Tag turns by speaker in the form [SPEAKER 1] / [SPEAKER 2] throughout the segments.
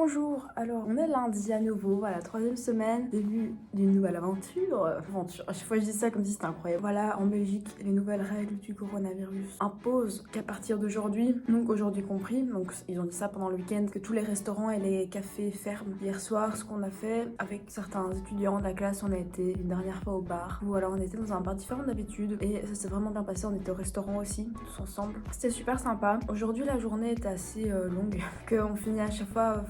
[SPEAKER 1] Bonjour, alors on est lundi à nouveau, voilà, troisième semaine, début d'une nouvelle aventure. À chaque fois je dis ça comme si c'était incroyable. Voilà, en Belgique, les nouvelles règles du coronavirus imposent qu'à partir d'aujourd'hui, donc aujourd'hui compris, donc ils ont dit ça pendant le week-end, que tous les restaurants et les cafés ferment. Hier soir, ce qu'on a fait avec certains étudiants de la classe, on a été une dernière fois au bar. Voilà, on était dans un bar différent d'habitude et ça s'est vraiment bien passé, on était au restaurant aussi, tous ensemble. C'était super sympa. Aujourd'hui la journée était assez longue, qu'on finit à chaque fois,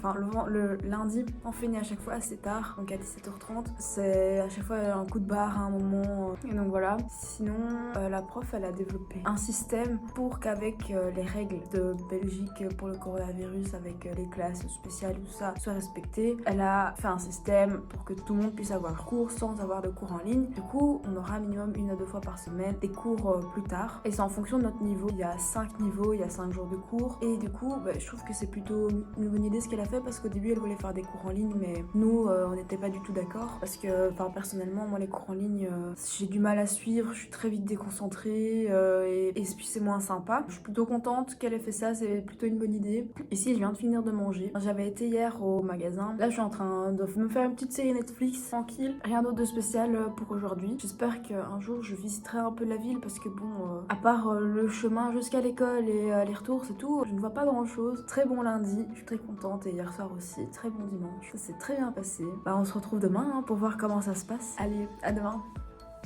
[SPEAKER 1] le lundi, on finit à chaque fois assez tard, donc à 17h30. C'est à chaque fois un coup de barre à un moment. Et donc voilà. Sinon, la prof, elle a développé un système pour qu'avec les règles de Belgique pour le coronavirus, avec les classes spéciales, tout ça, soit respecté. Elle a fait un système pour que tout le monde puisse avoir cours sans avoir de cours en ligne. Du coup, on aura minimum 1 à 2 fois par semaine des cours plus tard. Et c'est en fonction de notre niveau. Il y a 5 niveaux, il y a 5 jours de cours. Et du coup, je trouve que c'est plutôt une bonne idée ce qu'elle a fait, parce qu'au début elle voulait faire des cours en ligne, mais nous on n'était pas du tout d'accord, parce que personnellement moi les cours en ligne j'ai du mal à suivre, je suis très vite déconcentrée et puis c'est moins sympa. Je suis plutôt contente qu'elle ait fait ça, c'est plutôt une bonne idée. Ici je viens de finir de manger, j'avais été hier au magasin, là je suis en train de me faire une petite série Netflix tranquille, rien d'autre de spécial pour aujourd'hui. J'espère qu'un jour je visiterai un peu la ville, parce que bon, à part le chemin jusqu'à l'école et les retours, c'est tout, je ne vois pas grand chose. Très bon lundi, je suis très contente, et hier soir aussi, très bon dimanche, ça s'est très bien passé. On se retrouve demain pour voir comment ça se passe. Allez, à demain.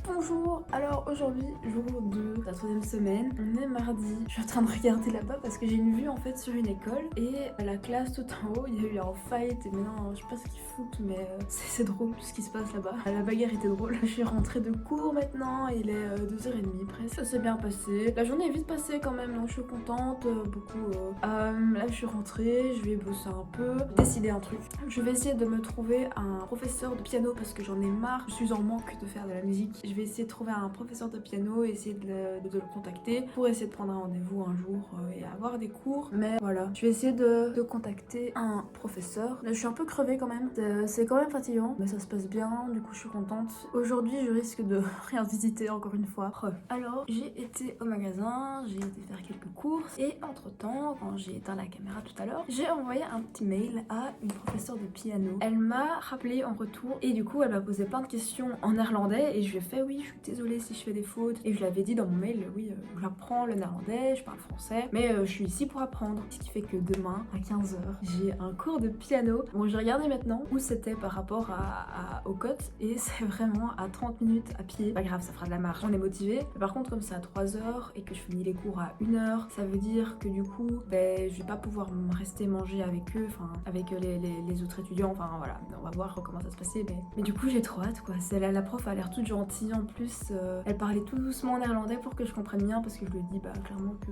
[SPEAKER 1] Bonjour, alors aujourd'hui, jour 2 de la troisième semaine, on est mardi. Je suis en train de regarder là-bas parce que j'ai une vue en fait sur une école, et la classe tout en haut, il y a eu un fight, et maintenant je sais pas ce qu'ils foutent, mais c'est drôle tout ce qui se passe là-bas. La bagarre était drôle. Je suis rentrée de cours maintenant, il est 2h30 presque. Ça s'est bien passé. La journée est vite passée quand même, donc je suis contente, beaucoup. Là je suis rentrée, je vais bosser un peu, décider un truc. Je vais essayer de me trouver un professeur de piano parce que j'en ai marre, je suis en manque de faire de la musique. Je vais essayer de trouver un professeur de piano et essayer de le contacter pour essayer de prendre un rendez-vous un jour et avoir des cours. Mais voilà, je vais essayer de contacter un professeur. Là, je suis un peu crevée quand même, c'est quand même fatigant, mais ça se passe bien, du coup je suis contente. Aujourd'hui, je risque de rien visiter encore une fois. Alors, j'ai été au magasin, j'ai été faire quelques courses, et entre temps, quand j'ai éteint la caméra tout à l'heure, j'ai envoyé un petit mail à une professeure de piano. Elle m'a rappelé en retour, et du coup elle m'a posé plein de questions en néerlandais, et je lui ai fait oui, je suis désolée si je fais des fautes, et je l'avais dit dans mon mail, oui, j'apprends le néerlandais, je parle français, mais je suis ici pour apprendre. Ce qui fait que demain à 15h, j'ai un cours de piano. Bon, j'ai regardé maintenant où c'était par rapport au Côte, et c'est vraiment à 30 minutes à pied. Pas grave, ça fera de la marche, on est motivé. Mais par contre, comme c'est à 3h et que je finis les cours à 1h, ça veut dire que du coup, je vais pas pouvoir rester manger avec eux, enfin avec les autres étudiants, enfin voilà, on va voir comment ça se passait, mais du coup j'ai trop hâte quoi. La prof a l'air toute gentille en plus, elle parlait tout doucement en néerlandais pour que je comprenne bien, parce que je lui ai dit clairement que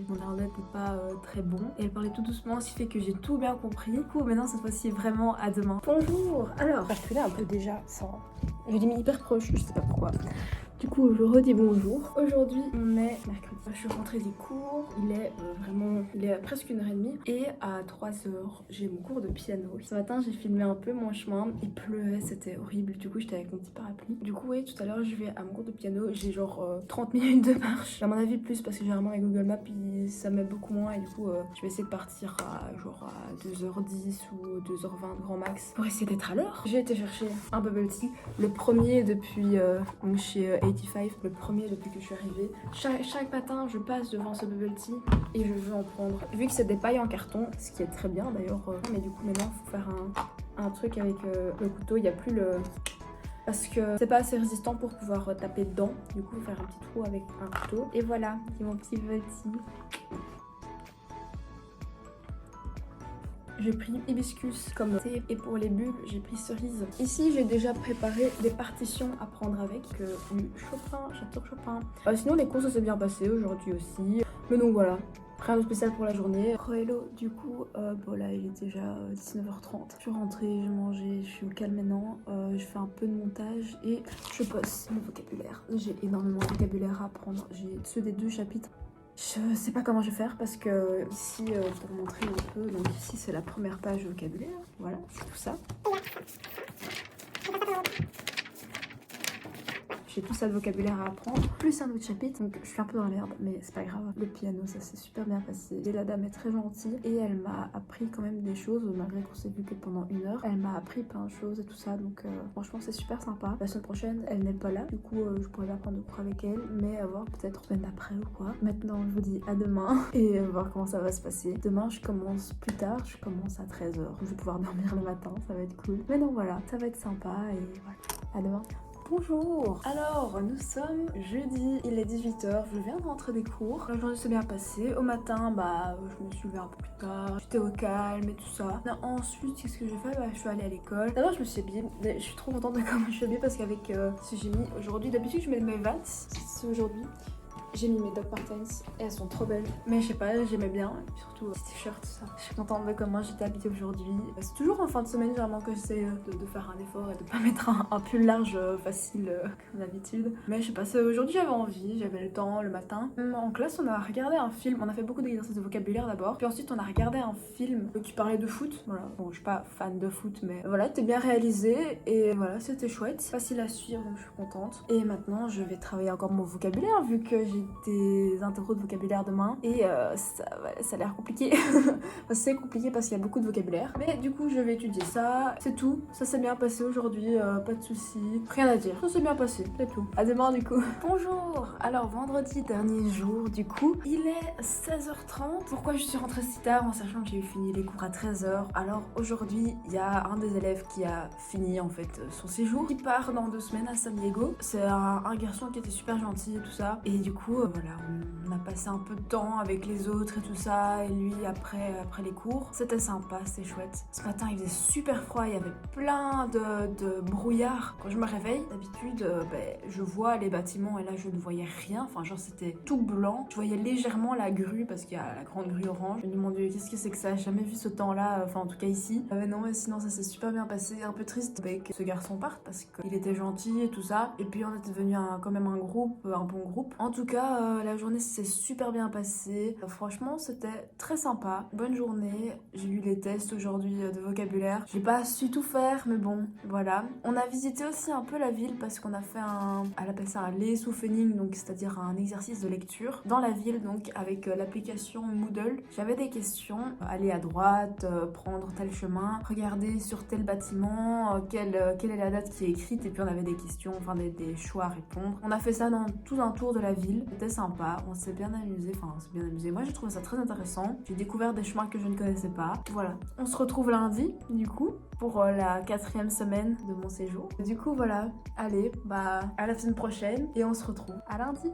[SPEAKER 1] mon néerlandais n'était pas très bon, et elle parlait tout doucement, ce qui fait que j'ai tout bien compris. Du coup maintenant cette fois-ci vraiment à demain. Bonjour. Alors je suis là un peu déjà sans, je dis hyper proche, je sais pas pourquoi. Du coup, je redis bonjour. Aujourd'hui, on est mercredi. Je suis rentrée des cours. Il est presque 1h30. Et à 3h, j'ai mon cours de piano. Ce matin, j'ai filmé un peu mon chemin. Il pleuvait, c'était horrible. Du coup, j'étais avec mon petit parapluie. Du coup, oui, tout à l'heure, je vais à mon cours de piano. J'ai genre 30 minutes de marche. À mon avis, plus, parce que généralement, avec Google Maps, ça met beaucoup moins. Et du coup, je vais essayer de partir à 2h10 ou 2h20 grand max pour essayer d'être à l'heure. J'ai été chercher un bubble tea. Le premier depuis chez 85, le premier depuis que je suis arrivée. Chaque matin, je passe devant ce bubble tea et je veux en prendre. Vu que c'est des pailles en carton, ce qui est très bien d'ailleurs, mais du coup maintenant, il faut faire un truc avec le couteau. Il n'y a plus le... parce que c'est pas assez résistant pour pouvoir taper dedans. Du coup, faire un petit trou avec un couteau. Et voilà, c'est mon petit bubble tea. J'ai pris hibiscus comme thé, et pour les bulles, j'ai pris cerise. Ici, j'ai déjà préparé des partitions à prendre avec du Chopin, j'adore Chopin. Sinon, les courses s'est bien passé aujourd'hui aussi. Mais donc voilà, rien de spécial pour la journée. Hello, du coup, là, il est déjà 19h30. Je suis rentrée, j'ai mangé, je suis au calme maintenant. Je fais un peu de montage et je poste mon vocabulaire. J'ai énormément de vocabulaire à apprendre. J'ai ceux des 2 chapitres. Je sais pas comment je vais faire, parce que ici, pour montrer un peu, donc ici c'est la première page de vocabulaire, voilà, c'est tout ça. j'ai tout ça de vocabulaire à apprendre, plus un autre chapitre, donc je suis un peu dans la merde, mais c'est pas grave. Le piano, ça s'est super bien passé. Et la dame est très gentille et elle m'a appris quand même des choses, malgré qu'on s'est vu que pendant 1 heure. Elle m'a appris plein de choses et tout ça, donc franchement c'est super sympa. La semaine prochaine, elle n'est pas là, du coup je pourrais pas prendre de cours avec elle, mais à voir peut-être semaine d'après ou quoi. Maintenant, je vous dis à demain et voir comment ça va se passer. Demain, je commence plus tard, je commence à 13h. Je vais pouvoir dormir le matin, ça va être cool. Mais non, voilà, ça va être sympa et voilà. À demain. Bonjour. Alors, nous sommes jeudi, il est 18h, je viens de rentrer des cours. La journée s'est bien passée. Au matin, je me suis levée un peu plus tard, j'étais au calme et tout ça. Ensuite, qu'est-ce que j'ai fait? Je suis allée à l'école. D'abord, je me suis habillée. Je suis trop contente de comment je suis habillée parce qu'avec ce que j'ai mis aujourd'hui, d'habitude, je mets mes Vans. C'est aujourd'hui. J'ai mis mes Doc Martens et elles sont trop belles. Mais je sais pas, j'aimais bien. Et puis surtout, petit t-shirt, tout ça. Je suis contente de comment j'étais habillée aujourd'hui. C'est toujours en fin de semaine, généralement, que j'essaie de faire un effort et de pas mettre un pull large facile comme d'habitude. Mais je sais pas, aujourd'hui j'avais envie, j'avais le temps le matin. En classe, on a regardé un film. On a fait beaucoup d'exercices de vocabulaire d'abord. Puis ensuite, on a regardé un film qui parlait de foot. Voilà. Bon, je suis pas fan de foot, mais voilà, c'était bien réalisé. Et voilà, c'était chouette. Facile à suivre, donc je suis contente. Et maintenant, je vais travailler encore mon vocabulaire vu que j'ai des interros de vocabulaire demain et ça a l'air compliqué. C'est compliqué parce qu'il y a beaucoup de vocabulaire, mais du coup je vais étudier ça, c'est tout. Ça s'est bien passé aujourd'hui, pas de soucis, rien à dire, ça s'est bien passé, c'est tout. À demain du coup. Bonjour. Alors vendredi, dernier jour, du coup il est 16h30. Pourquoi je suis rentrée si tard en sachant que j'ai fini les cours à 13h? Alors aujourd'hui il y a un des élèves qui a fini en fait son séjour, qui part dans 2 semaines à San Diego. C'est un garçon qui était super gentil et tout ça, et du coup voilà, on a passé un peu de temps avec les autres et tout ça, et lui après les cours. C'était sympa, c'était chouette. Ce matin il faisait super froid, il y avait plein de brouillard. Quand je me réveille, d'habitude je vois les bâtiments et là je ne voyais rien, enfin genre c'était tout blanc. Je voyais légèrement la grue parce qu'il y a la grande grue orange. Je me dis mon dieu, qu'est-ce que c'est que ça? J'ai jamais vu ce temps là, enfin en tout cas ici. Mais non, mais sinon ça s'est super bien passé. Un peu triste que ce garçon parte parce qu'il était gentil et tout ça, et puis on était devenu quand même un groupe, un bon groupe. En tout cas la journée s'est super bien passée. Franchement, c'était très sympa. Bonne journée. J'ai eu les tests aujourd'hui de vocabulaire. J'ai pas su tout faire, mais bon, voilà. On a visité aussi un peu la ville parce qu'on a fait elle appelle ça un lessoefening, donc c'est-à-dire un exercice de lecture dans la ville, donc avec l'application Moodle. J'avais des questions. Aller à droite, prendre tel chemin, regarder sur tel bâtiment, quelle est la date qui est écrite, et puis on avait des questions, enfin des choix à répondre. On a fait ça dans tout un tour de la ville. C'était sympa, on s'est bien amusé, moi j'ai trouvé ça très intéressant. J'ai découvert des chemins que je ne connaissais pas. Voilà, on se retrouve lundi du coup pour la 4e semaine de mon séjour. Du coup voilà, allez, à la semaine prochaine et on se retrouve à lundi.